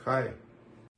Hi.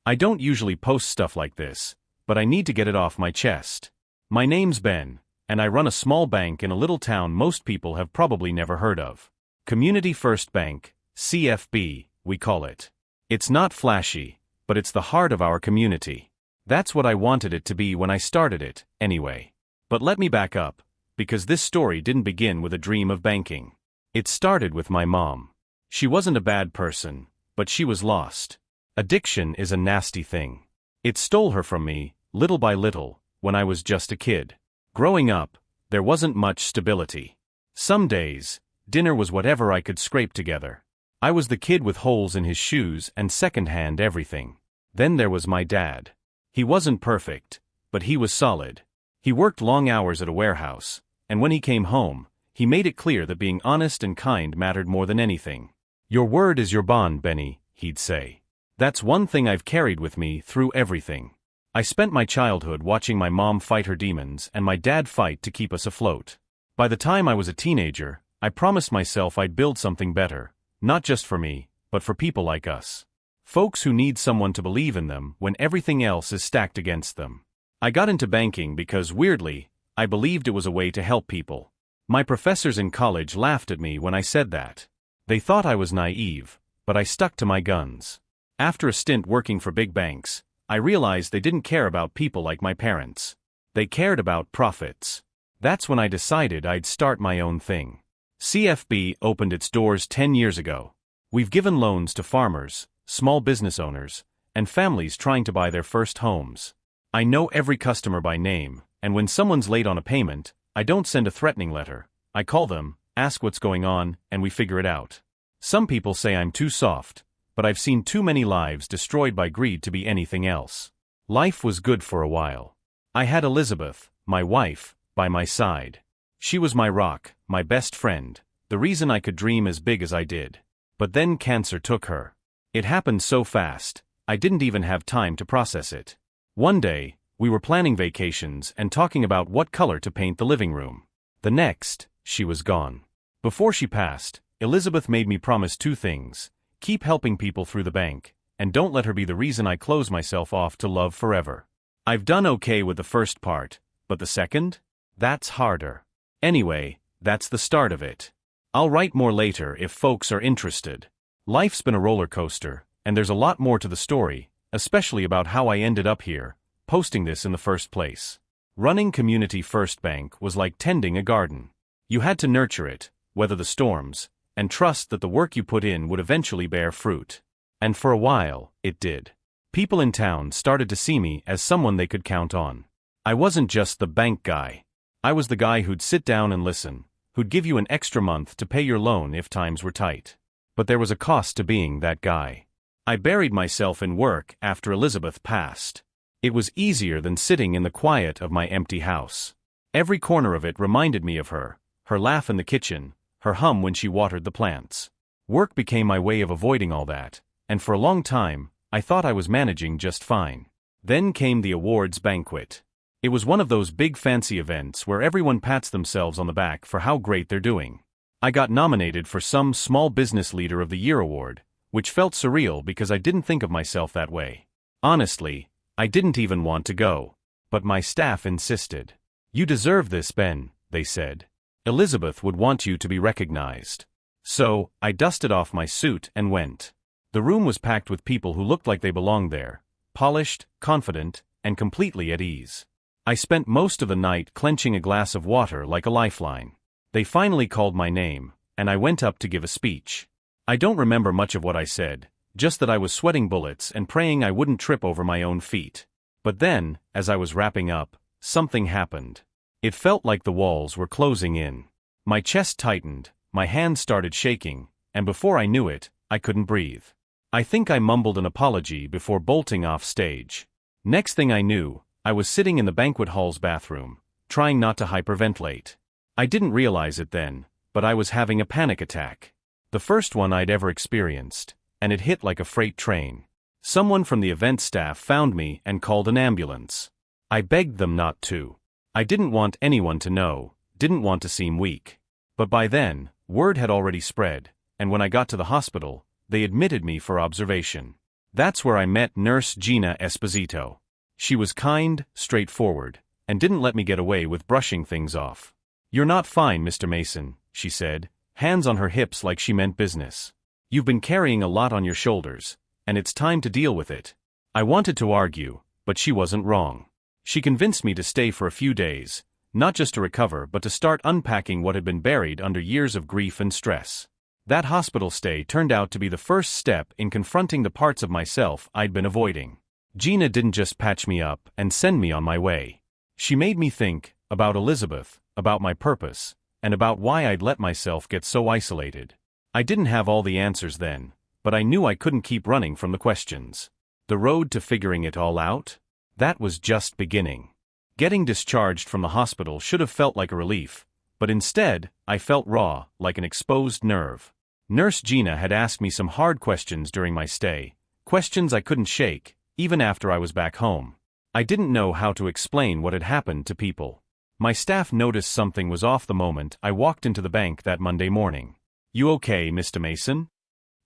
I don't usually post stuff like this, but I need to get it off my chest. My name's Ben, and I run a small bank in a little town most people have probably never heard of. Community First Bank, CFB, we call it. It's not flashy, but it's the heart of our community. That's what I wanted it to be when I started it, anyway. But let me back up, because this story didn't begin with a dream of banking. It started with my mom. She wasn't a bad person, but she was lost. Addiction is a nasty thing. It stole her from me, little by little, when I was just a kid. Growing up, there wasn't much stability. Some days, dinner was whatever I could scrape together. I was the kid with holes in his shoes and second-hand everything. Then there was my dad. He wasn't perfect, but he was solid. He worked long hours at a warehouse, and when he came home, he made it clear that being honest and kind mattered more than anything. "Your word is your bond, Benny," he'd say. That's one thing I've carried with me through everything. I spent my childhood watching my mom fight her demons and my dad fight to keep us afloat. By the time I was a teenager, I promised myself I'd build something better, not just for me, but for people like us. Folks who need someone to believe in them when everything else is stacked against them. I got into banking because, weirdly, I believed it was a way to help people. My professors in college laughed at me when I said that. They thought I was naive, but I stuck to my guns. After a stint working for big banks, I realized they didn't care about people like my parents. They cared about profits. That's when I decided I'd start my own thing. CFB opened its doors 10 years ago. We've given loans to farmers, small business owners, and families trying to buy their first homes. I know every customer by name, and when someone's late on a payment, I don't send a threatening letter. I call them, ask what's going on, and we figure it out. Some people say I'm too soft, but I've seen too many lives destroyed by greed to be anything else. Life was good for a while. I had Elizabeth, my wife, by my side. She was my rock, my best friend, the reason I could dream as big as I did. But then cancer took her. It happened so fast, I didn't even have time to process it. One day, we were planning vacations and talking about what color to paint the living room. The next, she was gone. Before she passed, Elizabeth made me promise two things: keep helping people through the bank, and don't let her be the reason I close myself off to love forever. I've done okay with the first part, but the second? That's harder. Anyway, that's the start of it. I'll write more later if folks are interested. Life's been a roller coaster, and there's a lot more to the story, especially about how I ended up here, posting this in the first place. Running Community First Bank was like tending a garden. You had to nurture it, weather the storms, and trust that the work you put in would eventually bear fruit. And for a while, it did. People in town started to see me as someone they could count on. I wasn't just the bank guy. I was the guy who'd sit down and listen, who'd give you an extra month to pay your loan if times were tight. But there was a cost to being that guy. I buried myself in work after Elizabeth passed. It was easier than sitting in the quiet of my empty house. Every corner of it reminded me of her laugh in the kitchen, her hum when she watered the plants. Work became my way of avoiding all that, and for a long time, I thought I was managing just fine. Then came the awards banquet. It was one of those big fancy events where everyone pats themselves on the back for how great they're doing. I got nominated for some Small Business Leader of the Year award, which felt surreal because I didn't think of myself that way. Honestly, I didn't even want to go. But my staff insisted. "You deserve this, Ben," they said. "Elizabeth would want you to be recognized." So, I dusted off my suit and went. The room was packed with people who looked like they belonged there, polished, confident, and completely at ease. I spent most of the night clenching a glass of water like a lifeline. They finally called my name, and I went up to give a speech. I don't remember much of what I said, just that I was sweating bullets and praying I wouldn't trip over my own feet. But then, as I was wrapping up, something happened. It felt like the walls were closing in. My chest tightened, my hands started shaking, and before I knew it, I couldn't breathe. I think I mumbled an apology before bolting off stage. Next thing I knew, I was sitting in the banquet hall's bathroom, trying not to hyperventilate. I didn't realize it then, but I was having a panic attack. The first one I'd ever experienced, and it hit like a freight train. Someone from the event staff found me and called an ambulance. I begged them not to. I didn't want anyone to know, didn't want to seem weak. But by then, word had already spread, and when I got to the hospital, they admitted me for observation. That's where I met Nurse Gina Esposito. She was kind, straightforward, and didn't let me get away with brushing things off. "You're not fine, Mr. Mason," she said, hands on her hips like she meant business. "You've been carrying a lot on your shoulders, and it's time to deal with it." I wanted to argue, but she wasn't wrong. She convinced me to stay for a few days, not just to recover but to start unpacking what had been buried under years of grief and stress. That hospital stay turned out to be the first step in confronting the parts of myself I'd been avoiding. Gina didn't just patch me up and send me on my way. She made me think about Elizabeth, about my purpose, and about why I'd let myself get so isolated. I didn't have all the answers then, but I knew I couldn't keep running from the questions. The road to figuring it all out? That was just beginning. Getting discharged from the hospital should have felt like a relief, but instead, I felt raw, like an exposed nerve. Nurse Gina had asked me some hard questions during my stay, questions I couldn't shake, even after I was back home. I didn't know how to explain what had happened to people. My staff noticed something was off the moment I walked into the bank that Monday morning. "You okay, Mr. Mason?"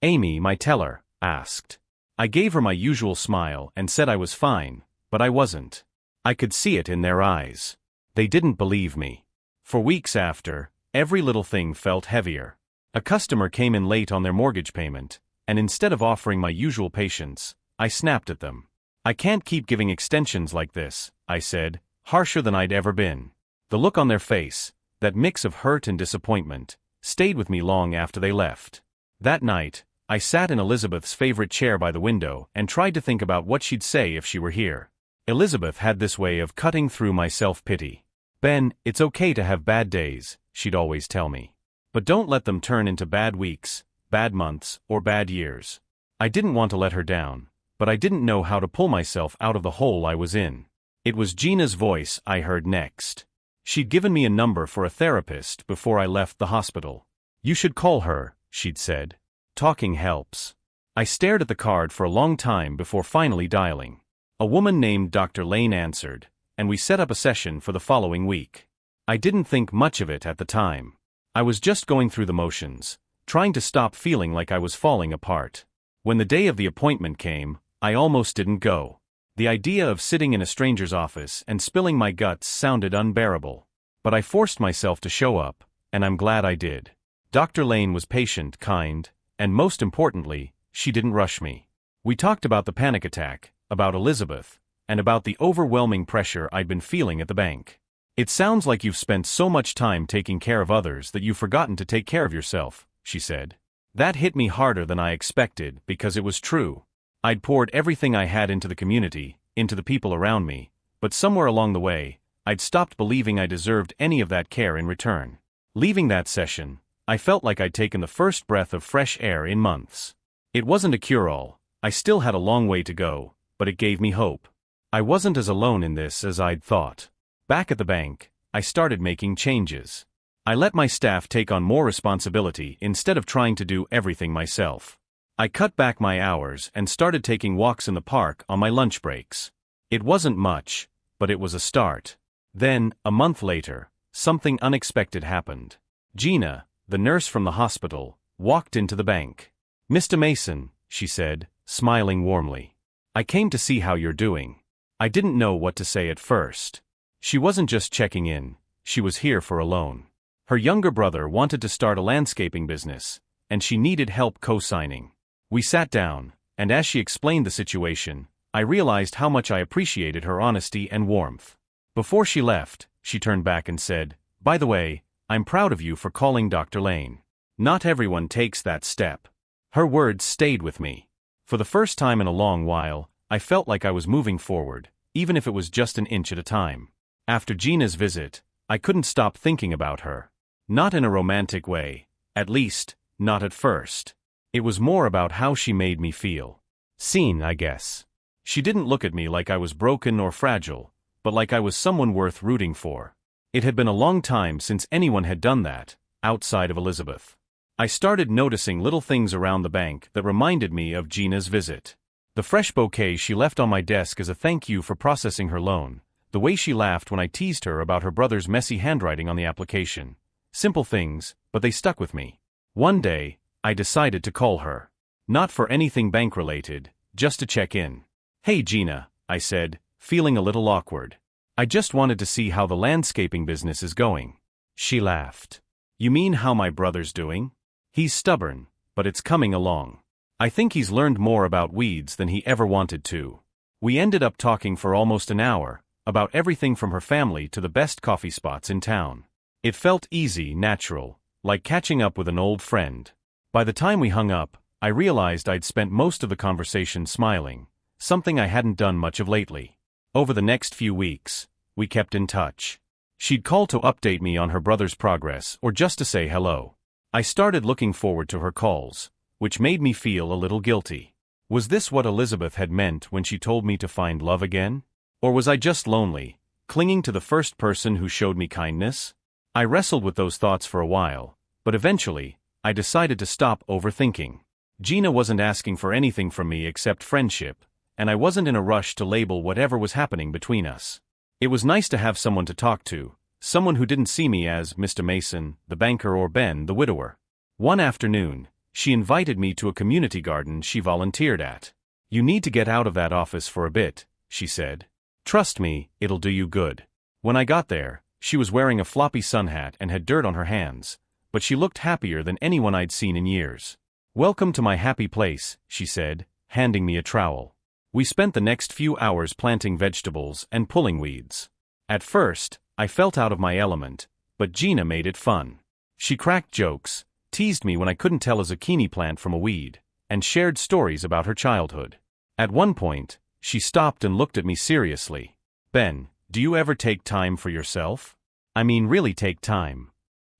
Amy, my teller, asked. I gave her my usual smile and said I was fine, but I wasn't. I could see it in their eyes. They didn't believe me. For weeks after, every little thing felt heavier. A customer came in late on their mortgage payment, and instead of offering my usual patience, I snapped at them. "I can't keep giving extensions like this," I said, harsher than I'd ever been. The look on their face, that mix of hurt and disappointment, stayed with me long after they left. That night, I sat in Elizabeth's favorite chair by the window and tried to think about what she'd say if she were here. Elizabeth had this way of cutting through my self-pity. "Ben, it's okay to have bad days," she'd always tell me. "But don't let them turn into bad weeks, bad months, or bad years." I didn't want to let her down, but I didn't know how to pull myself out of the hole I was in. It was Gina's voice I heard next. She'd given me a number for a therapist before I left the hospital. "You should call her," she'd said. "Talking helps." I stared at the card for a long time before finally dialing. A woman named Dr. Lane answered, and we set up a session for the following week. I didn't think much of it at the time. I was just going through the motions, trying to stop feeling like I was falling apart. When the day of the appointment came, I almost didn't go. The idea of sitting in a stranger's office and spilling my guts sounded unbearable. But I forced myself to show up, and I'm glad I did. Dr. Lane was patient, kind, and most importantly, she didn't rush me. We talked about the panic attack, about Elizabeth, and about the overwhelming pressure I'd been feeling at the bank. "It sounds like you've spent so much time taking care of others that you've forgotten to take care of yourself," she said. That hit me harder than I expected because it was true. I'd poured everything I had into the community, into the people around me, but somewhere along the way, I'd stopped believing I deserved any of that care in return. Leaving that session, I felt like I'd taken the first breath of fresh air in months. It wasn't a cure-all. I still had a long way to go, but it gave me hope. I wasn't as alone in this as I'd thought. Back at the bank, I started making changes. I let my staff take on more responsibility instead of trying to do everything myself. I cut back my hours and started taking walks in the park on my lunch breaks. It wasn't much, but it was a start. Then, a month later, something unexpected happened. Gina, the nurse from the hospital, walked into the bank. "Mr. Mason," she said, smiling warmly. "I came to see how you're doing." I didn't know what to say at first. She wasn't just checking in, she was here for a loan. Her younger brother wanted to start a landscaping business, and she needed help co-signing. We sat down, and as she explained the situation, I realized how much I appreciated her honesty and warmth. Before she left, she turned back and said, "By the way, I'm proud of you for calling Dr. Lane. Not everyone takes that step." Her words stayed with me. For the first time in a long while, I felt like I was moving forward, even if it was just an inch at a time. After Gina's visit, I couldn't stop thinking about her. Not in a romantic way, at least, not at first. It was more about how she made me feel. Seen, I guess. She didn't look at me like I was broken or fragile, but like I was someone worth rooting for. It had been a long time since anyone had done that, outside of Elizabeth. I started noticing little things around the bank that reminded me of Gina's visit. The fresh bouquet she left on my desk as a thank you for processing her loan, the way she laughed when I teased her about her brother's messy handwriting on the application. Simple things, but they stuck with me. One day, I decided to call her. Not for anything bank-related, just to check in. "Hey Gina," I said, feeling a little awkward. "I just wanted to see how the landscaping business is going." She laughed. "You mean how my brother's doing? He's stubborn, but it's coming along. I think he's learned more about weeds than he ever wanted to." We ended up talking for almost an hour, about everything from her family to the best coffee spots in town. It felt easy, natural, like catching up with an old friend. By the time we hung up, I realized I'd spent most of the conversation smiling, something I hadn't done much of lately. Over the next few weeks, we kept in touch. She'd call to update me on her brother's progress or just to say hello. I started looking forward to her calls, which made me feel a little guilty. Was this what Elizabeth had meant when she told me to find love again? Or was I just lonely, clinging to the first person who showed me kindness? I wrestled with those thoughts for a while, but eventually, I decided to stop overthinking. Gina wasn't asking for anything from me except friendship, and I wasn't in a rush to label whatever was happening between us. It was nice to have someone to talk to, someone who didn't see me as Mr. Mason, the banker, or Ben, the widower. One afternoon, she invited me to a community garden she volunteered at. "You need to get out of that office for a bit," she said. "Trust me, it'll do you good." When I got there, she was wearing a floppy sun hat and had dirt on her hands, but she looked happier than anyone I'd seen in years. "Welcome to my happy place," she said, handing me a trowel. We spent the next few hours planting vegetables and pulling weeds. At first, I felt out of my element, but Gina made it fun. She cracked jokes, teased me when I couldn't tell a zucchini plant from a weed, and shared stories about her childhood. At one point, she stopped and looked at me seriously. "Ben, do you ever take time for yourself? I mean, really take time?"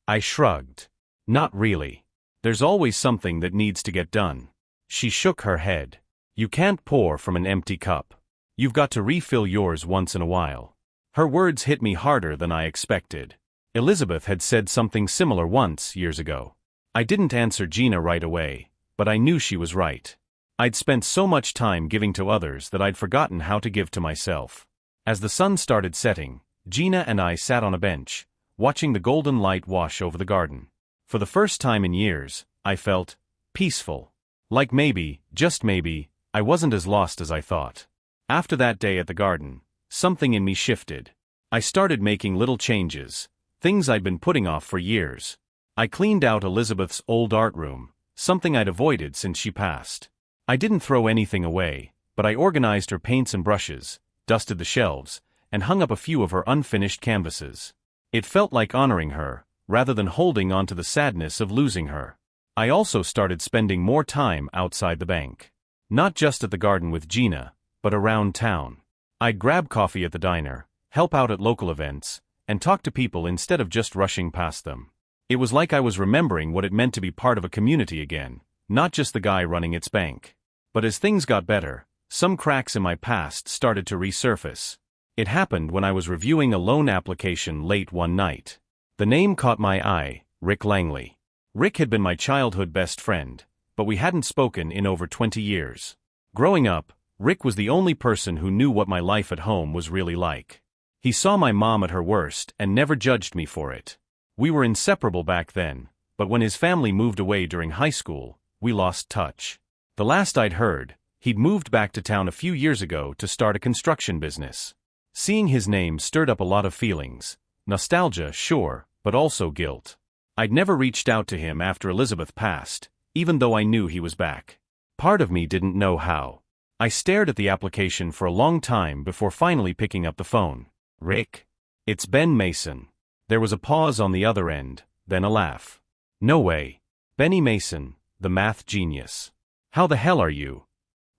I shrugged. "Not really. There's always something that needs to get done." She shook her head. "You can't pour from an empty cup. You've got to refill yours once in a while." Her words hit me harder than I expected. Elizabeth had said something similar once, years ago. I didn't answer Gina right away, but I knew she was right. I'd spent so much time giving to others that I'd forgotten how to give to myself. As the sun started setting, Gina and I sat on a bench, watching the golden light wash over the garden. For the first time in years, I felt peaceful. Like maybe, just maybe, I wasn't as lost as I thought. After that day at the garden, something in me shifted. I started making little changes, things I'd been putting off for years. I cleaned out Elizabeth's old art room, something I'd avoided since she passed. I didn't throw anything away, but I organized her paints and brushes, dusted the shelves, and hung up a few of her unfinished canvases. It felt like honoring her, rather than holding on to the sadness of losing her. I also started spending more time outside the bank. Not just at the garden with Gina, but around town. I'd grab coffee at the diner, help out at local events, and talk to people instead of just rushing past them. It was like I was remembering what it meant to be part of a community again, not just the guy running its bank. But as things got better, some cracks in my past started to resurface. It happened when I was reviewing a loan application late one night. The name caught my eye, Rick Langley. Rick had been my childhood best friend, but we hadn't spoken in over 20 years. Growing up, Rick was the only person who knew what my life at home was really like. He saw my mom at her worst and never judged me for it. We were inseparable back then, but when his family moved away during high school, we lost touch. The last I'd heard, he'd moved back to town a few years ago to start a construction business. Seeing his name stirred up a lot of feelings. Nostalgia, sure, but also guilt. I'd never reached out to him after Elizabeth passed, even though I knew he was back. Part of me didn't know how. I stared at the application for a long time before finally picking up the phone. "Rick? It's Ben Mason." There was a pause on the other end, then a laugh. "No way. Benny Mason, the math genius. How the hell are you?"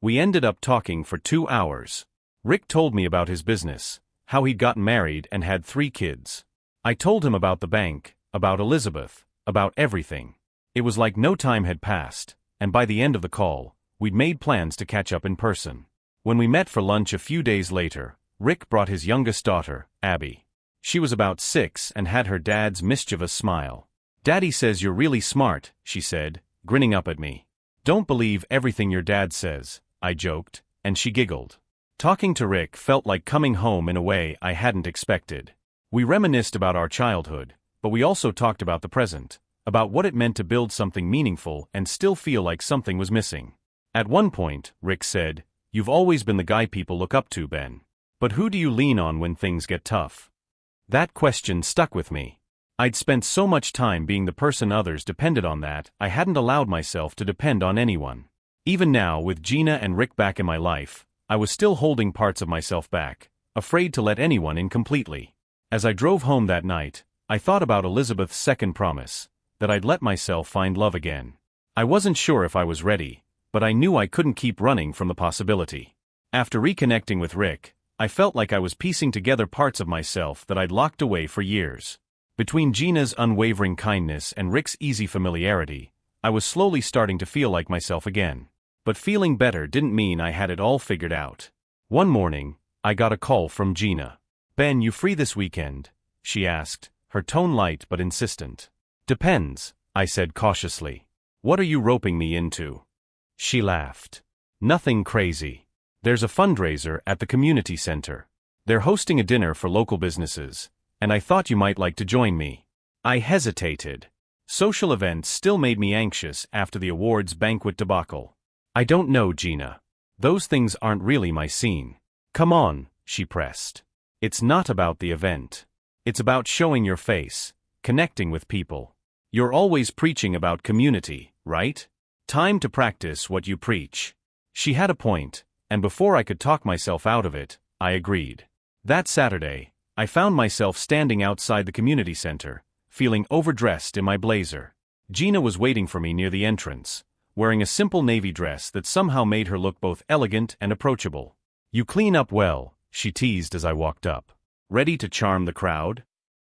We ended up talking for 2 hours. Rick told me about his business, how he'd gotten married and had 3 kids. I told him about the bank, about Elizabeth, about everything. It was like no time had passed, and by the end of the call, we'd made plans to catch up in person. When we met for lunch a few days later, Rick brought his youngest daughter, Abby. She was about 6 and had her dad's mischievous smile. "Daddy says you're really smart," she said, grinning up at me. "Don't believe everything your dad says," I joked, and she giggled. Talking to Rick felt like coming home in a way I hadn't expected. We reminisced about our childhood, but we also talked about the present, about what it meant to build something meaningful and still feel like something was missing. At one point, Rick said, "You've always been the guy people look up to, Ben. But who do you lean on when things get tough?" That question stuck with me. I'd spent so much time being the person others depended on that I hadn't allowed myself to depend on anyone. Even now, with Gina and Rick back in my life, I was still holding parts of myself back, afraid to let anyone in completely. As I drove home that night, I thought about Elizabeth's second promise, that I'd let myself find love again. I wasn't sure if I was ready, but I knew I couldn't keep running from the possibility. After reconnecting with Rick, I felt like I was piecing together parts of myself that I'd locked away for years. Between Gina's unwavering kindness and Rick's easy familiarity, I was slowly starting to feel like myself again. But feeling better didn't mean I had it all figured out. One morning, I got a call from Gina. "Ben, you free this weekend?" she asked, her tone light but insistent. "Depends," I said cautiously. "What are you roping me into?" She laughed. "Nothing crazy. There's a fundraiser at the community center. They're hosting a dinner for local businesses, and I thought you might like to join me." I hesitated. Social events still made me anxious after the awards banquet debacle. "I don't know, Gina. Those things aren't really my scene." "Come on," she pressed. "It's not about the event. It's about showing your face, connecting with people. You're always preaching about community, right? Time to practice what you preach." She had a point, and before I could talk myself out of it, I agreed. That Saturday, I found myself standing outside the community center, feeling overdressed in my blazer. Gina was waiting for me near the entrance, wearing a simple navy dress that somehow made her look both elegant and approachable. "You clean up well," she teased as I walked up. "Ready to charm the crowd?"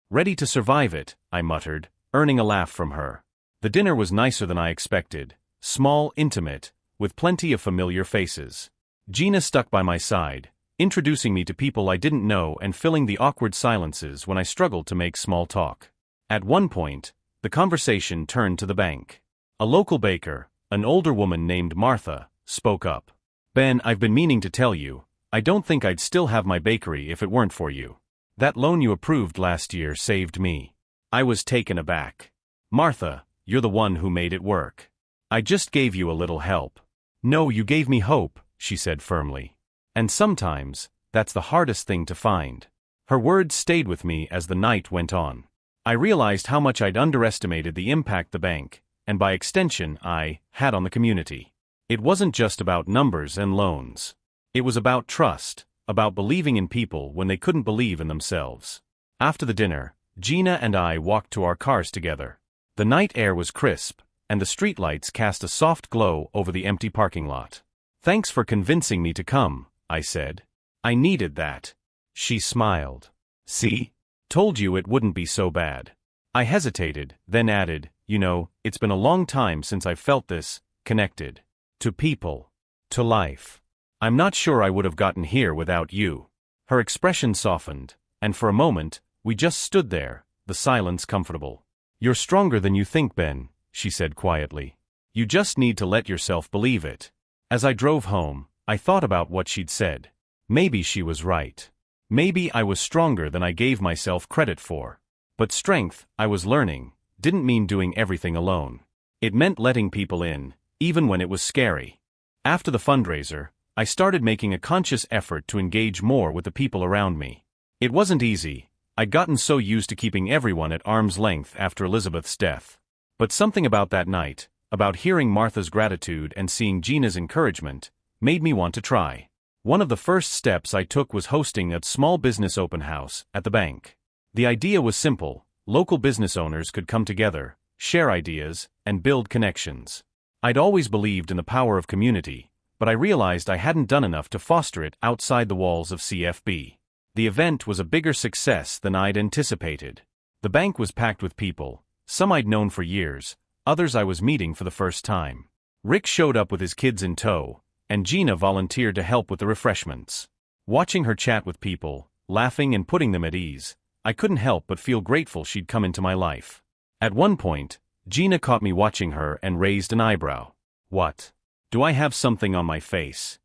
"Ready to survive it," I muttered, earning a laugh from her. The dinner was nicer than I expected, small, intimate, with plenty of familiar faces. Gina stuck by my side, introducing me to people I didn't know and filling the awkward silences when I struggled to make small talk. At one point, the conversation turned to the bank. A local baker, an older woman named Martha, spoke up. "Ben, I've been meaning to tell you, I don't think I'd still have my bakery if it weren't for you. That loan you approved last year saved me." I was taken aback. "Martha, you're the one who made it work. I just gave you a little help." "No, you gave me hope," she said firmly. "And sometimes, that's the hardest thing to find." Her words stayed with me as the night went on. I realized how much I'd underestimated the impact the bank, and by extension I, had on the community. It wasn't just about numbers and loans. It was about trust, about believing in people when they couldn't believe in themselves. After the dinner, Gina and I walked to our cars together. The night air was crisp, and the streetlights cast a soft glow over the empty parking lot. "Thanks for convincing me to come," I said. "I needed that." She smiled. "See? Told you it wouldn't be so bad." I hesitated, then added, "You know, it's been a long time since I've felt this, connected. To people. To life. I'm not sure I would have gotten here without you." Her expression softened, and for a moment, we just stood there, the silence comfortable. "You're stronger than you think, Ben," she said quietly. "You just need to let yourself believe it." As I drove home, I thought about what she'd said. Maybe she was right. Maybe I was stronger than I gave myself credit for. But strength, I was learning, didn't mean doing everything alone. It meant letting people in, even when it was scary. After the fundraiser, I started making a conscious effort to engage more with the people around me. It wasn't easy. I'd gotten so used to keeping everyone at arm's length after Elizabeth's death. But something about that night, about hearing Martha's gratitude and seeing Gina's encouragement, made me want to try. One of the first steps I took was hosting a small business open house at the bank. The idea was simple: local business owners could come together, share ideas, and build connections. I'd always believed in the power of community, but I realized I hadn't done enough to foster it outside the walls of CFB. The event was a bigger success than I'd anticipated. The bank was packed with people, some I'd known for years, others I was meeting for the first time. Rick showed up with his kids in tow, and Gina volunteered to help with the refreshments. Watching her chat with people, laughing and putting them at ease, I couldn't help but feel grateful she'd come into my life. At one point, Gina caught me watching her and raised an eyebrow. "What? Do I have something on my face?"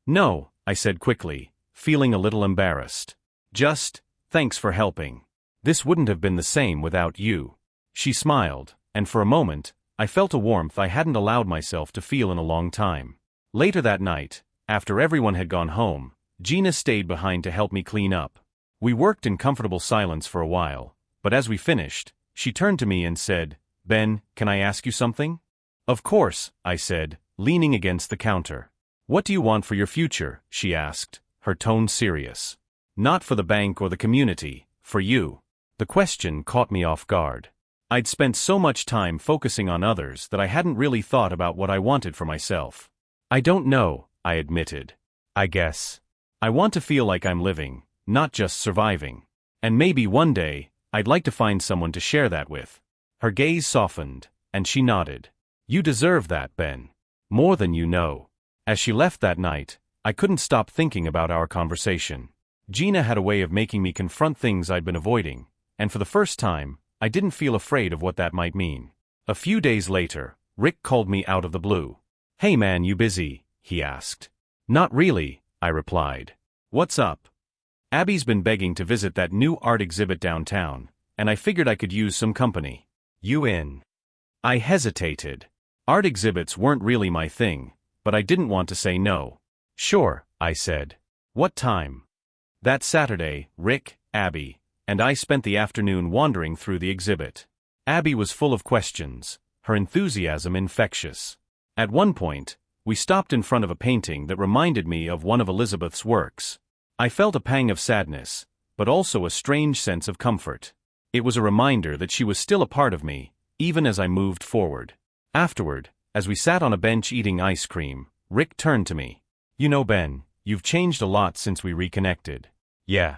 "No," I said quickly, feeling a little embarrassed. "Just, thanks for helping. This wouldn't have been the same without you." She smiled, and for a moment, I felt a warmth I hadn't allowed myself to feel in a long time. Later that night, after everyone had gone home, Gina stayed behind to help me clean up. We worked in comfortable silence for a while, but as we finished, she turned to me and said, "Ben, can I ask you something?" "Of course," I said, leaning against the counter. "What do you want for your future?" she asked, her tone serious. "Not for the bank or the community, for you." The question caught me off guard. I'd spent so much time focusing on others that I hadn't really thought about what I wanted for myself. "I don't know," I admitted. "I guess I want to feel like I'm living, not just surviving. And maybe one day, I'd like to find someone to share that with." Her gaze softened, and she nodded. "You deserve that, Ben. More than you know." As she left that night, I couldn't stop thinking about our conversation. Gina had a way of making me confront things I'd been avoiding, and for the first time, I didn't feel afraid of what that might mean. A few days later, Rick called me out of the blue. "Hey man, you busy?" he asked. "Not really," I replied. "What's up?" "Abby's been begging to visit that new art exhibit downtown, and I figured I could use some company. You in?" I hesitated. Art exhibits weren't really my thing, but I didn't want to say no. "Sure," I said. "What time?" That Saturday, Rick, Abby, and I spent the afternoon wandering through the exhibit. Abby was full of questions, her enthusiasm infectious. At one point, we stopped in front of a painting that reminded me of one of Elizabeth's works. I felt a pang of sadness, but also a strange sense of comfort. It was a reminder that she was still a part of me, even as I moved forward. Afterward, as we sat on a bench eating ice cream, Rick turned to me. "You know, Ben, you've changed a lot since we reconnected." "Yeah?"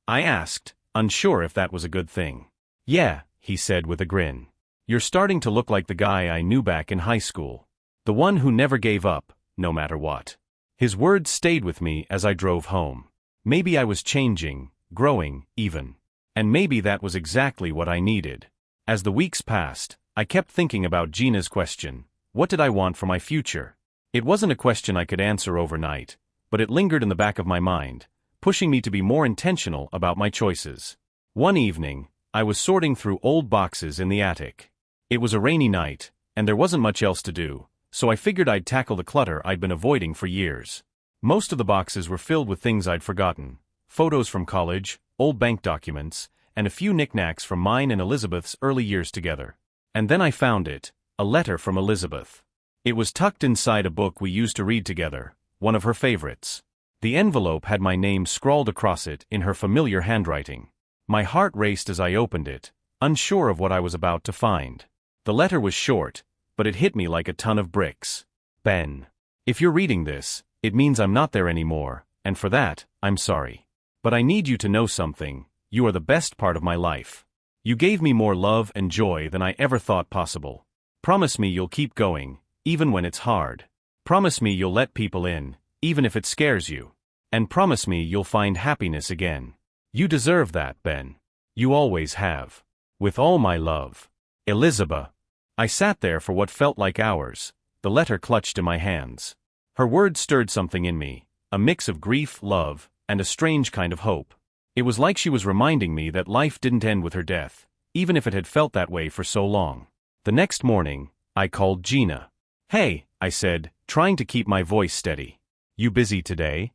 I asked, unsure if that was a good thing. "Yeah," he said with a grin. "You're starting to look like the guy I knew back in high school. The one who never gave up, no matter what." His words stayed with me as I drove home. Maybe I was changing, growing, even. And maybe that was exactly what I needed. As the weeks passed, I kept thinking about Gina's question, what did I want for my future? It wasn't a question I could answer overnight, but it lingered in the back of my mind, pushing me to be more intentional about my choices. One evening, I was sorting through old boxes in the attic. It was a rainy night, and there wasn't much else to do, so I figured I'd tackle the clutter I'd been avoiding for years. Most of the boxes were filled with things I'd forgotten, photos from college, old bank documents, and a few knickknacks from mine and Elizabeth's early years together. And then I found it, a letter from Elizabeth. It was tucked inside a book we used to read together, one of her favorites. The envelope had my name scrawled across it in her familiar handwriting. My heart raced as I opened it, unsure of what I was about to find. The letter was short, but it hit me like a ton of bricks. "Ben, if you're reading this, it means I'm not there anymore, and for that, I'm sorry. But I need you to know something, you are the best part of my life. You gave me more love and joy than I ever thought possible. Promise me you'll keep going, even when it's hard. Promise me you'll let people in, even if it scares you. And promise me you'll find happiness again. You deserve that, Ben. You always have. With all my love. Elizabeth." I sat there for what felt like hours, the letter clutched in my hands. Her words stirred something in me, a mix of grief, love, and a strange kind of hope. It was like she was reminding me that life didn't end with her death, even if it had felt that way for so long. The next morning, I called Gina. "Hey," I said, trying to keep my voice steady. "You busy today?"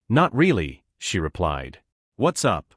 "Not really," she replied. "What's up?"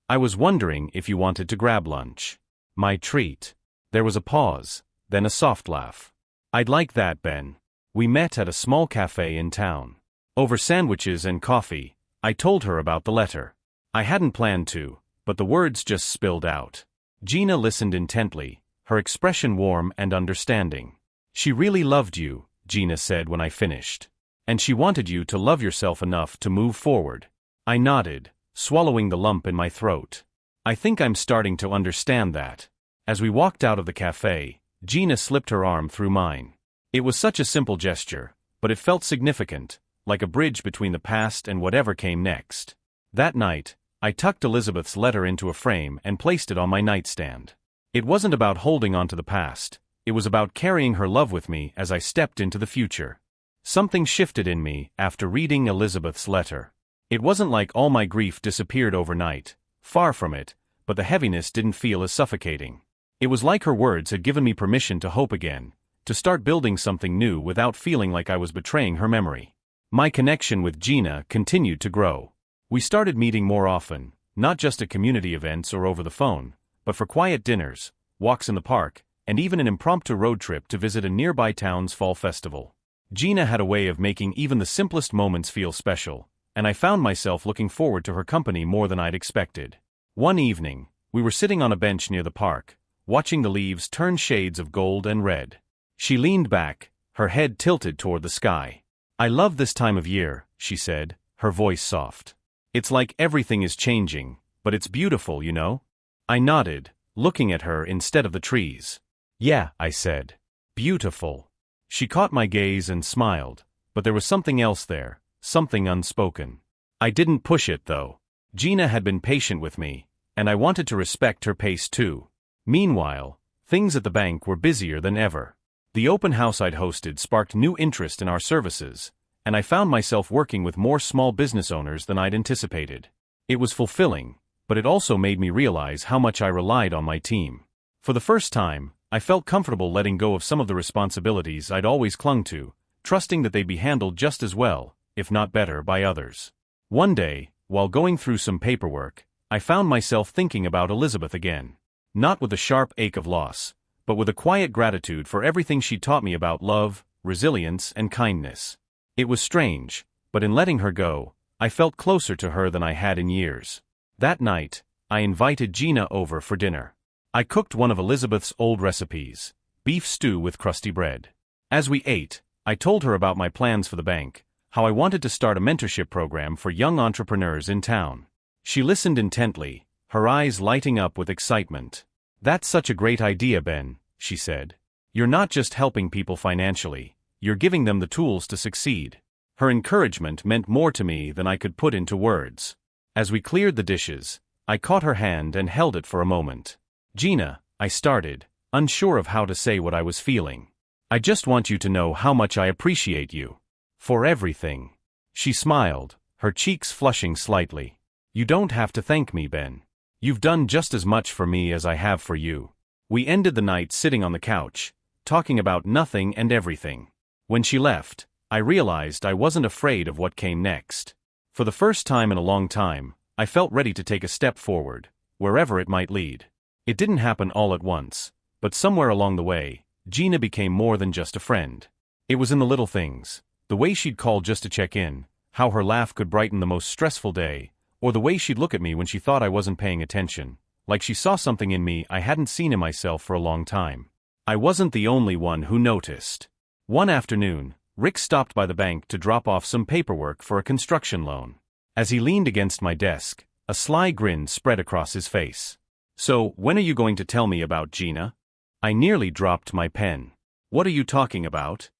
"I was wondering if you wanted to grab lunch." "My treat." There was a pause, then a soft laugh. "I'd like that, Ben." We met at a small cafe in town. Over sandwiches and coffee, I told her about the letter. I hadn't planned to, but the words just spilled out. Gina listened intently, her expression warm and understanding. "She really loved you," Gina said when I finished. "And she wanted you to love yourself enough to move forward." I nodded, swallowing the lump in my throat. I think I'm starting to understand that. As we walked out of the cafe, Gina slipped her arm through mine. It was such a simple gesture, but it felt significant, like a bridge between the past and whatever came next. That night, I tucked Elizabeth's letter into a frame and placed it on my nightstand. It wasn't about holding on to the past, it was about carrying her love with me as I stepped into the future. Something shifted in me after reading Elizabeth's letter. It wasn't like all my grief disappeared overnight, far from it, but the heaviness didn't feel as suffocating. It was like her words had given me permission to hope again, to start building something new without feeling like I was betraying her memory. My connection with Gina continued to grow. We started meeting more often, not just at community events or over the phone, but for quiet dinners, walks in the park, and even an impromptu road trip to visit a nearby town's fall festival. Gina had a way of making even the simplest moments feel special, and I found myself looking forward to her company more than I'd expected. One evening, we were sitting on a bench near the park, watching the leaves turn shades of gold and red. She leaned back, her head tilted toward the sky. "I love this time of year," she said, her voice soft. "It's like everything is changing, but it's beautiful, you know?" I nodded, looking at her instead of the trees. "Yeah," I said. "Beautiful." She caught my gaze and smiled, but there was something else there, something unspoken. I didn't push it, though. Gina had been patient with me, and I wanted to respect her pace too. Meanwhile, things at the bank were busier than ever. The open house I'd hosted sparked new interest in our services, and I found myself working with more small business owners than I'd anticipated. It was fulfilling, but it also made me realize how much I relied on my team. For the first time, I felt comfortable letting go of some of the responsibilities I'd always clung to, trusting that they'd be handled just as well, if not better, by others. One day, while going through some paperwork, I found myself thinking about Elizabeth again. Not with a sharp ache of loss, but with a quiet gratitude for everything she'd taught me about love, resilience, and kindness. It was strange, but in letting her go, I felt closer to her than I had in years. That night, I invited Gina over for dinner. I cooked one of Elizabeth's old recipes, beef stew with crusty bread. As we ate, I told her about my plans for the bank, how I wanted to start a mentorship program for young entrepreneurs in town. She listened intently, her eyes lighting up with excitement. "That's such a great idea, Ben," she said. "You're not just helping people financially, you're giving them the tools to succeed." Her encouragement meant more to me than I could put into words. As we cleared the dishes, I caught her hand and held it for a moment. "Gina," I started, unsure of how to say what I was feeling. "I just want you to know how much I appreciate you. For everything." She smiled, her cheeks flushing slightly. "You don't have to thank me, Ben. You've done just as much for me as I have for you." We ended the night sitting on the couch, talking about nothing and everything. When she left, I realized I wasn't afraid of what came next. For the first time in a long time, I felt ready to take a step forward, wherever it might lead. It didn't happen all at once, but somewhere along the way, Gina became more than just a friend. It was in the little things, the way she'd call just to check in, how her laugh could brighten the most stressful day, or the way she'd look at me when she thought I wasn't paying attention, like she saw something in me I hadn't seen in myself for a long time. I wasn't the only one who noticed. One afternoon, Rick stopped by the bank to drop off some paperwork for a construction loan. As he leaned against my desk, a sly grin spread across his face. "So, when are you going to tell me about Gina?" I nearly dropped my pen. "What are you talking about?"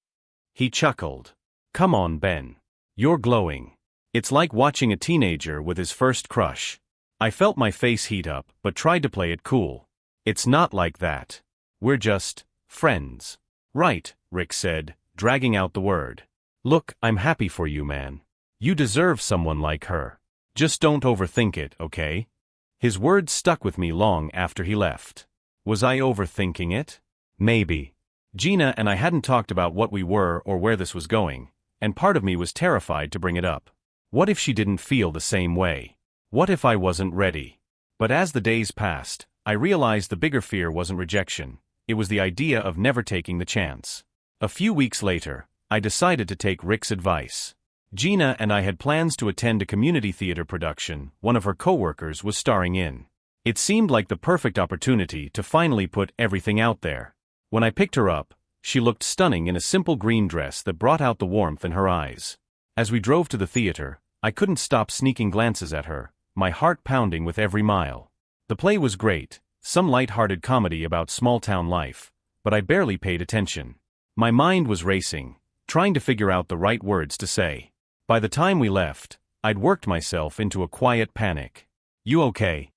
He chuckled. "Come on, Ben. You're glowing. It's like watching a teenager with his first crush." I felt my face heat up, but tried to play it cool. "It's not like that. We're just friends." "Right," Rick said, dragging out the word. "Look, I'm happy for you, man. You deserve someone like her. Just don't overthink it, okay?" His words stuck with me long after he left. Was I overthinking it? Maybe. Gina and I hadn't talked about what we were or where this was going, and part of me was terrified to bring it up. What if she didn't feel the same way? What if I wasn't ready? But as the days passed, I realized the bigger fear wasn't rejection, it was the idea of never taking the chance. A few weeks later, I decided to take Rick's advice. Gina and I had plans to attend a community theater production one of her coworkers was starring in. It seemed like the perfect opportunity to finally put everything out there. When I picked her up, she looked stunning in a simple green dress that brought out the warmth in her eyes. As we drove to the theater, I couldn't stop sneaking glances at her, my heart pounding with every mile. The play was great, some light-hearted comedy about small-town life, but I barely paid attention. My mind was racing, trying to figure out the right words to say. By the time we left, I'd worked myself into a quiet panic. "You okay?"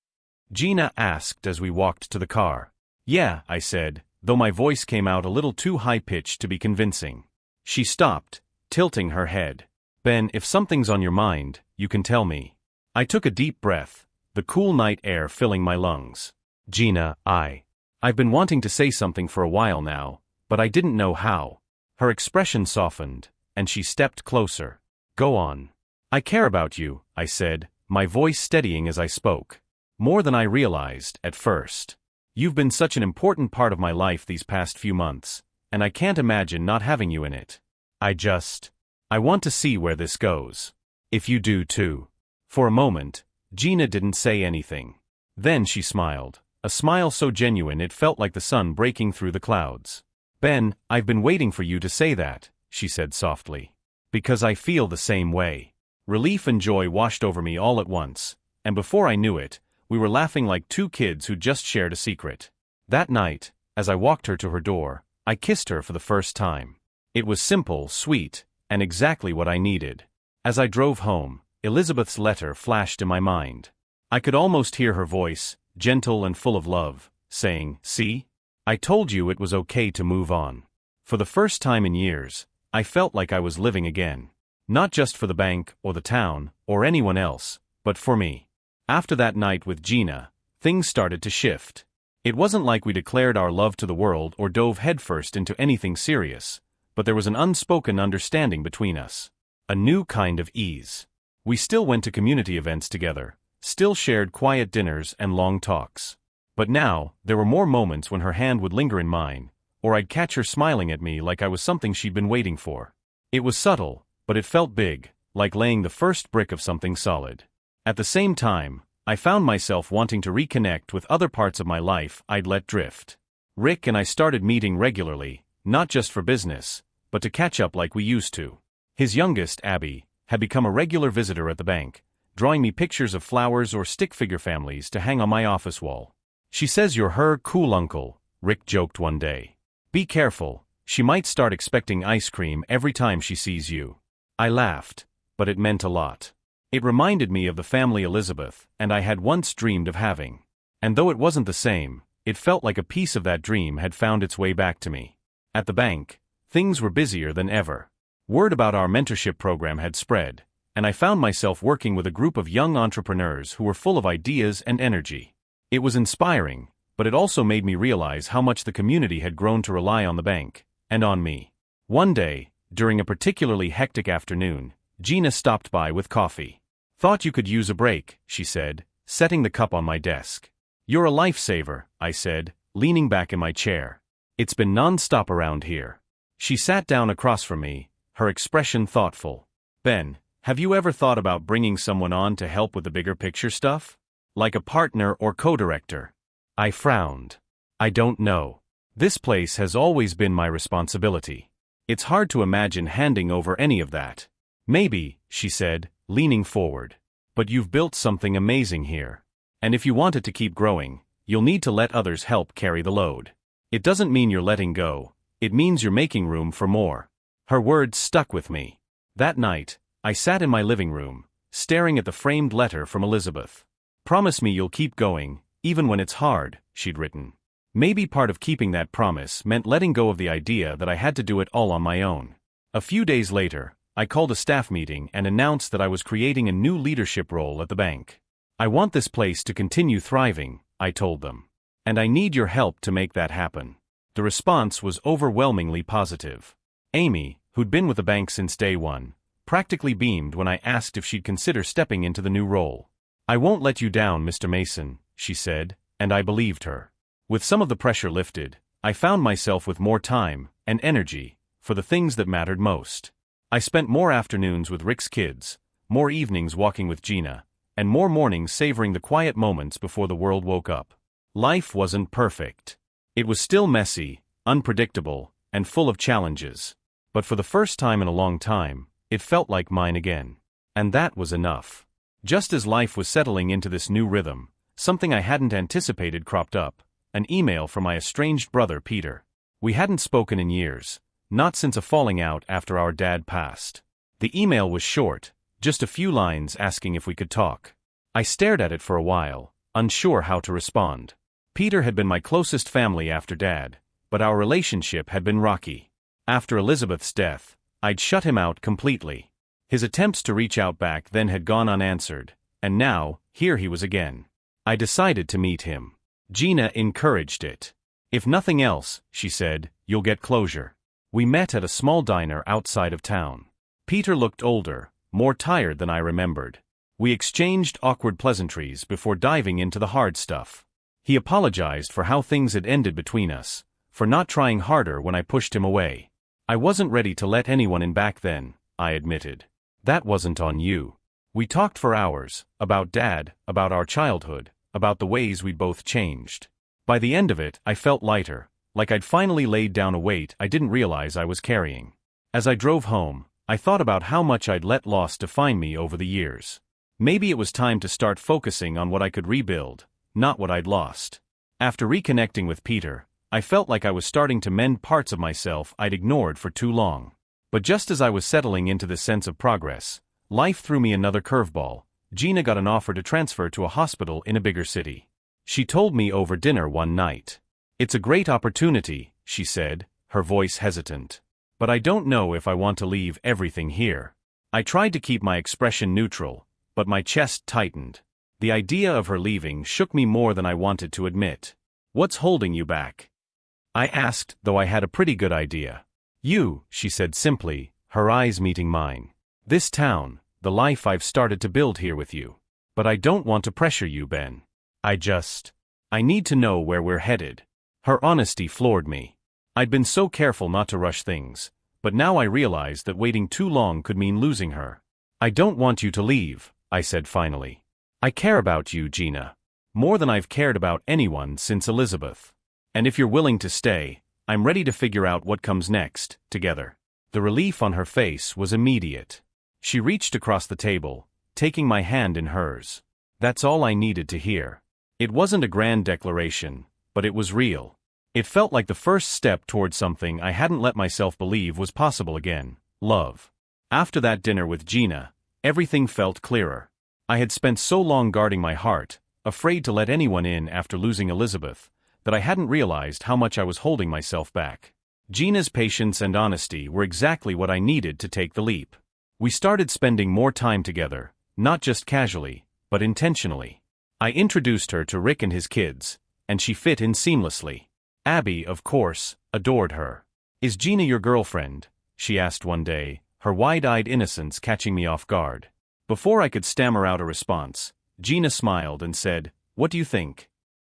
Gina asked as we walked to the car. "Yeah," I said, though my voice came out a little too high-pitched to be convincing. She stopped, tilting her head. "Ben, if something's on your mind, you can tell me." I took a deep breath, the cool night air filling my lungs. "Gina, I've been wanting to say something for a while now, but I didn't know how. Her expression softened, and she stepped closer. Go on. I care about you, I said, my voice steadying as I spoke. More than I realized, at first. You've been such an important part of my life these past few months, and I can't imagine not having you in it. I want to see where this goes. If you do too. For a moment, Gina didn't say anything. Then she smiled, a smile so genuine it felt like the sun breaking through the clouds. Ben, I've been waiting for you to say that, she said softly. Because I feel the same way. Relief and joy washed over me all at once, and before I knew it, we were laughing like two kids who just shared a secret. That night, as I walked her to her door, I kissed her for the first time. It was simple, sweet, and exactly what I needed. As I drove home, Elizabeth's letter flashed in my mind. I could almost hear her voice, gentle and full of love, saying, "See? I told you it was okay to move on." For the first time in years, I felt like I was living again. Not just for the bank, or the town, or anyone else, but for me. After that night with Gina, things started to shift. It wasn't like we declared our love to the world or dove headfirst into anything serious, but there was an unspoken understanding between us. A new kind of ease. We still went to community events together, still shared quiet dinners and long talks. But now, there were more moments when her hand would linger in mine, or I'd catch her smiling at me like I was something she'd been waiting for. It was subtle, but it felt big, like laying the first brick of something solid. At the same time, I found myself wanting to reconnect with other parts of my life I'd let drift. Rick and I started meeting regularly, not just for business, but to catch up like we used to. His youngest, Abby, had become a regular visitor at the bank, drawing me pictures of flowers or stick figure families to hang on my office wall. "She says you're her cool uncle," Rick joked one day. "Be careful, she might start expecting ice cream every time she sees you." I laughed, but it meant a lot. It reminded me of the family Elizabeth and I had once dreamed of having. And though it wasn't the same, it felt like a piece of that dream had found its way back to me. At the bank, things were busier than ever. Word about our mentorship program had spread, and I found myself working with a group of young entrepreneurs who were full of ideas and energy. It was inspiring, but it also made me realize how much the community had grown to rely on the bank, and on me. One day, during a particularly hectic afternoon, Gina stopped by with coffee. "Thought you could use a break," she said, setting the cup on my desk. "You're a lifesaver," I said, leaning back in my chair. "It's been non-stop around here." She sat down across from me, her expression thoughtful. "Ben, have you ever thought about bringing someone on to help with the bigger picture stuff? Like a partner or co-director?" I frowned. "I don't know. This place has always been my responsibility. It's hard to imagine handing over any of that." "Maybe," she said, leaning forward. "But you've built something amazing here. And if you want it to keep growing, you'll need to let others help carry the load. It doesn't mean you're letting go, it means you're making room for more." Her words stuck with me. That night, I sat in my living room, staring at the framed letter from Elizabeth. "Promise me you'll keep going, even when it's hard," she'd written. Maybe part of keeping that promise meant letting go of the idea that I had to do it all on my own. A few days later, I called a staff meeting and announced that I was creating a new leadership role at the bank. "I want this place to continue thriving," I told them. "And I need your help to make that happen." The response was overwhelmingly positive. Amy, who'd been with the bank since day one, practically beamed when I asked if she'd consider stepping into the new role. "I won't let you down, Mr. Mason," she said, and I believed her. With some of the pressure lifted, I found myself with more time and energy for the things that mattered most. I spent more afternoons with Rick's kids, more evenings walking with Gina, and more mornings savoring the quiet moments before the world woke up. Life wasn't perfect. It was still messy, unpredictable, and full of challenges. But for the first time in a long time, it felt like mine again. And that was enough. Just as life was settling into this new rhythm, something I hadn't anticipated cropped up, an email from my estranged brother Peter. We hadn't spoken in years, not since a falling out after our dad passed. The email was short, just a few lines asking if we could talk. I stared at it for a while, unsure how to respond. Peter had been my closest family after Dad, but our relationship had been rocky. After Elizabeth's death, I'd shut him out completely. His attempts to reach out back then had gone unanswered, and now, here he was again. I decided to meet him. Gina encouraged it. "If nothing else," she said, you'll get closure. We met at a small diner outside of town. Peter looked older, more tired than I remembered. We exchanged awkward pleasantries before diving into the hard stuff. He apologized for how things had ended between us, for not trying harder when I pushed him away. I wasn't ready to let anyone in back then, I admitted. That wasn't on you. We talked for hours, about Dad, about our childhood, about the ways we'd both changed. By the end of it, I felt lighter, like I'd finally laid down a weight I didn't realize I was carrying. As I drove home, I thought about how much I'd let loss define me over the years. Maybe it was time to start focusing on what I could rebuild, not what I'd lost. After reconnecting with Peter, I felt like I was starting to mend parts of myself I'd ignored for too long. But just as I was settling into this sense of progress, life threw me another curveball. Gina got an offer to transfer to a hospital in a bigger city. She told me over dinner one night. "It's a great opportunity," she said, her voice hesitant. "But I don't know if I want to leave everything here." I tried to keep my expression neutral, but my chest tightened. The idea of her leaving shook me more than I wanted to admit. "What's holding you back?" I asked, though I had a pretty good idea. "You," she said simply, her eyes meeting mine. "This town, the life I've started to build here with you. But I don't want to pressure you, Ben. I need to know where we're headed." Her honesty floored me. I'd been so careful not to rush things, but now I realized that waiting too long could mean losing her. "I don't want you to leave," I said finally. "I care about you, Gina. More than I've cared about anyone since Elizabeth. And if you're willing to stay, I'm ready to figure out what comes next, together." The relief on her face was immediate. She reached across the table, taking my hand in hers. That's all I needed to hear. It wasn't a grand declaration, but it was real. It felt like the first step toward something I hadn't let myself believe was possible again: love. After that dinner with Gina, everything felt clearer. I had spent so long guarding my heart, afraid to let anyone in after losing Elizabeth, that I hadn't realized how much I was holding myself back. Gina's patience and honesty were exactly what I needed to take the leap. We started spending more time together, not just casually, but intentionally. I introduced her to Rick and his kids, and she fit in seamlessly. Abby, of course, adored her. "Is Gina your girlfriend?" she asked one day, her wide-eyed innocence catching me off guard. Before I could stammer out a response, Gina smiled and said, "What do you think?"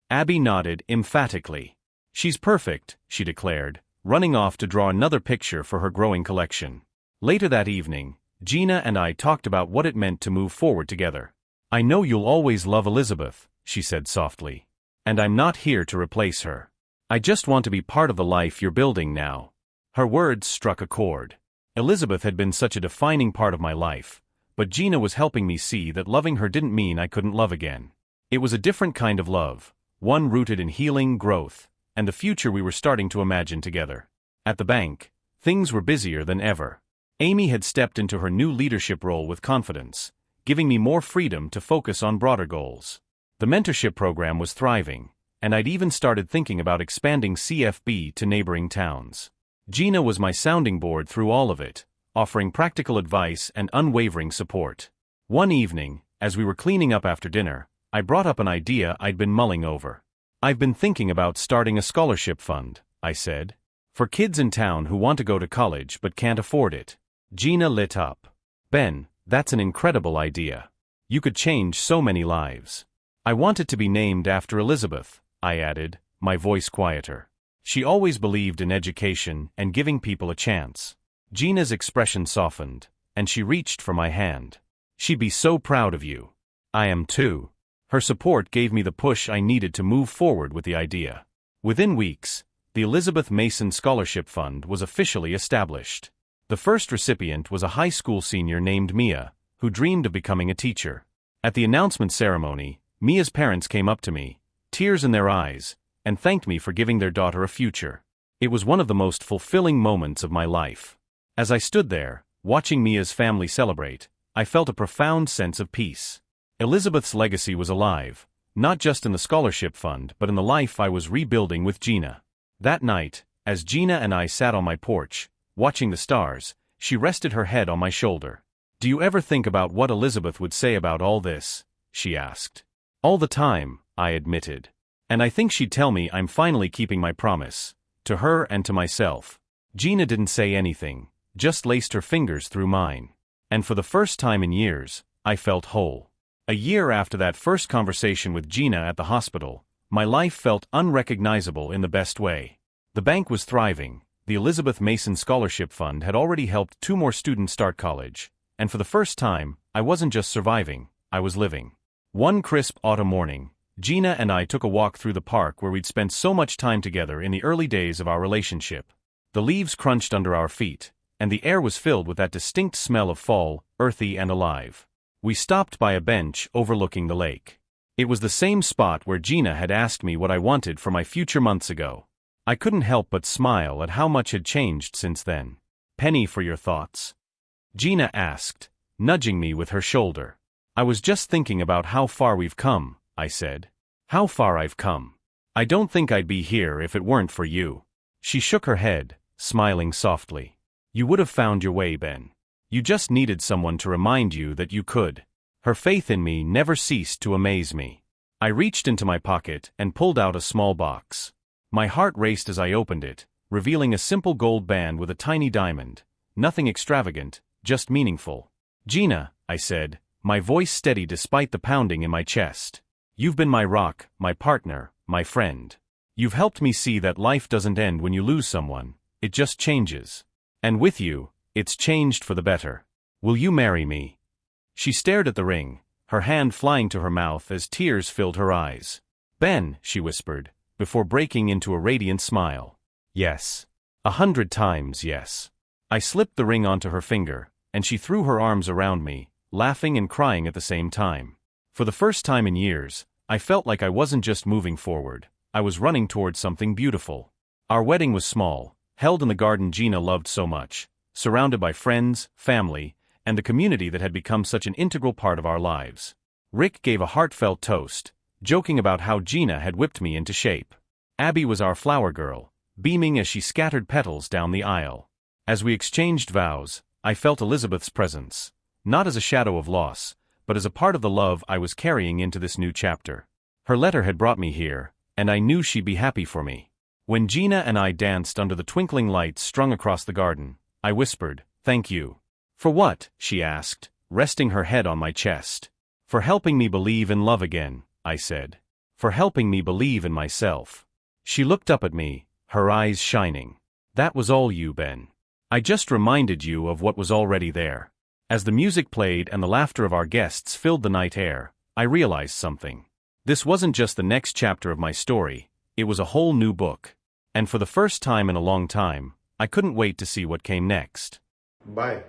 Abby nodded emphatically. "She's perfect," she declared, running off to draw another picture for her growing collection. Later that evening, Gina and I talked about what it meant to move forward together. "I know you'll always love Elizabeth," she said softly. "And I'm not here to replace her. I just want to be part of the life you're building now." Her words struck a chord. Elizabeth had been such a defining part of my life, but Gina was helping me see that loving her didn't mean I couldn't love again. It was a different kind of love, one rooted in healing, growth, and the future we were starting to imagine together. At the bank, things were busier than ever. Amy had stepped into her new leadership role with confidence, giving me more freedom to focus on broader goals. The mentorship program was thriving, and I'd even started thinking about expanding CFB to neighboring towns. Gina was my sounding board through all of it, offering practical advice and unwavering support. One evening, as we were cleaning up after dinner, I brought up an idea I'd been mulling over. "I've been thinking about starting a scholarship fund," I said, "for kids in town who want to go to college but can't afford it." Gina lit up. "Ben, that's an incredible idea. You could change so many lives." "I want it to be named after Elizabeth," I added, my voice quieter. She always believed in education and giving people a chance. Gina's expression softened, and she reached for my hand. "She'd be so proud of you." "I am too." Her support gave me the push I needed to move forward with the idea. Within weeks, the Elizabeth Mason Scholarship Fund was officially established. The first recipient was a high school senior named Mia, who dreamed of becoming a teacher. At the announcement ceremony, Mia's parents came up to me, tears in their eyes, and thanked me for giving their daughter a future. It was one of the most fulfilling moments of my life. As I stood there, watching Mia's family celebrate, I felt a profound sense of peace. Elizabeth's legacy was alive, not just in the scholarship fund but in the life I was rebuilding with Gina. That night, as Gina and I sat on my porch, watching the stars, she rested her head on my shoulder. "Do you ever think about what Elizabeth would say about all this?" she asked. "All the time," I admitted. "And I think she'd tell me I'm finally keeping my promise, to her and to myself. Gina didn't say anything, just laced her fingers through mine. And for the first time in years, I felt whole. A year after that first conversation with Gina at the hospital, my life felt unrecognizable in the best way. The bank was thriving, the Elizabeth Mason Scholarship Fund had already helped 2 more students start college, and for the first time, I wasn't just surviving, I was living. One crisp autumn morning, Gina and I took a walk through the park where we'd spent so much time together in the early days of our relationship. The leaves crunched under our feet, and the air was filled with that distinct smell of fall, earthy and alive. We stopped by a bench overlooking the lake. It was the same spot where Gina had asked me what I wanted for my future months ago. I couldn't help but smile at how much had changed since then. "Penny for your thoughts?" Gina asked, nudging me with her shoulder. "I was just thinking about how far we've come," I said. "How far I've come. I don't think I'd be here if it weren't for you." She shook her head, smiling softly. "You would have found your way, Ben. You just needed someone to remind you that you could." Her faith in me never ceased to amaze me. I reached into my pocket and pulled out a small box. My heart raced as I opened it, revealing a simple gold band with a tiny diamond. Nothing extravagant, just meaningful. "Gina," I said, my voice steady despite the pounding in my chest. "You've been my rock, my partner, my friend. You've helped me see that life doesn't end when you lose someone, it just changes. And with you, it's changed for the better. Will you marry me?" She stared at the ring, her hand flying to her mouth as tears filled her eyes. "Ben," she whispered, before breaking into a radiant smile. "Yes. 100 times yes." I slipped the ring onto her finger, and she threw her arms around me, laughing and crying at the same time. For the first time in years, I felt like I wasn't just moving forward, I was running towards something beautiful. Our wedding was small, held in the garden Gina loved so much, surrounded by friends, family, and the community that had become such an integral part of our lives. Rick gave a heartfelt toast, joking about how Gina had whipped me into shape. Abby was our flower girl, beaming as she scattered petals down the aisle. As we exchanged vows, I felt Elizabeth's presence, not as a shadow of loss, but as a part of the love I was carrying into this new chapter. Her letter had brought me here, and I knew she'd be happy for me. When Gina and I danced under the twinkling lights strung across the garden, I whispered, "Thank you." "For what?" she asked, resting her head on my chest. "For helping me believe in love again," I said. "For helping me believe in myself." She looked up at me, her eyes shining. "That was all you, Ben. I just reminded you of what was already there." As the music played and the laughter of our guests filled the night air, I realized something. This wasn't just the next chapter of my story, it was a whole new book. And for the first time in a long time, I couldn't wait to see what came next. Bye.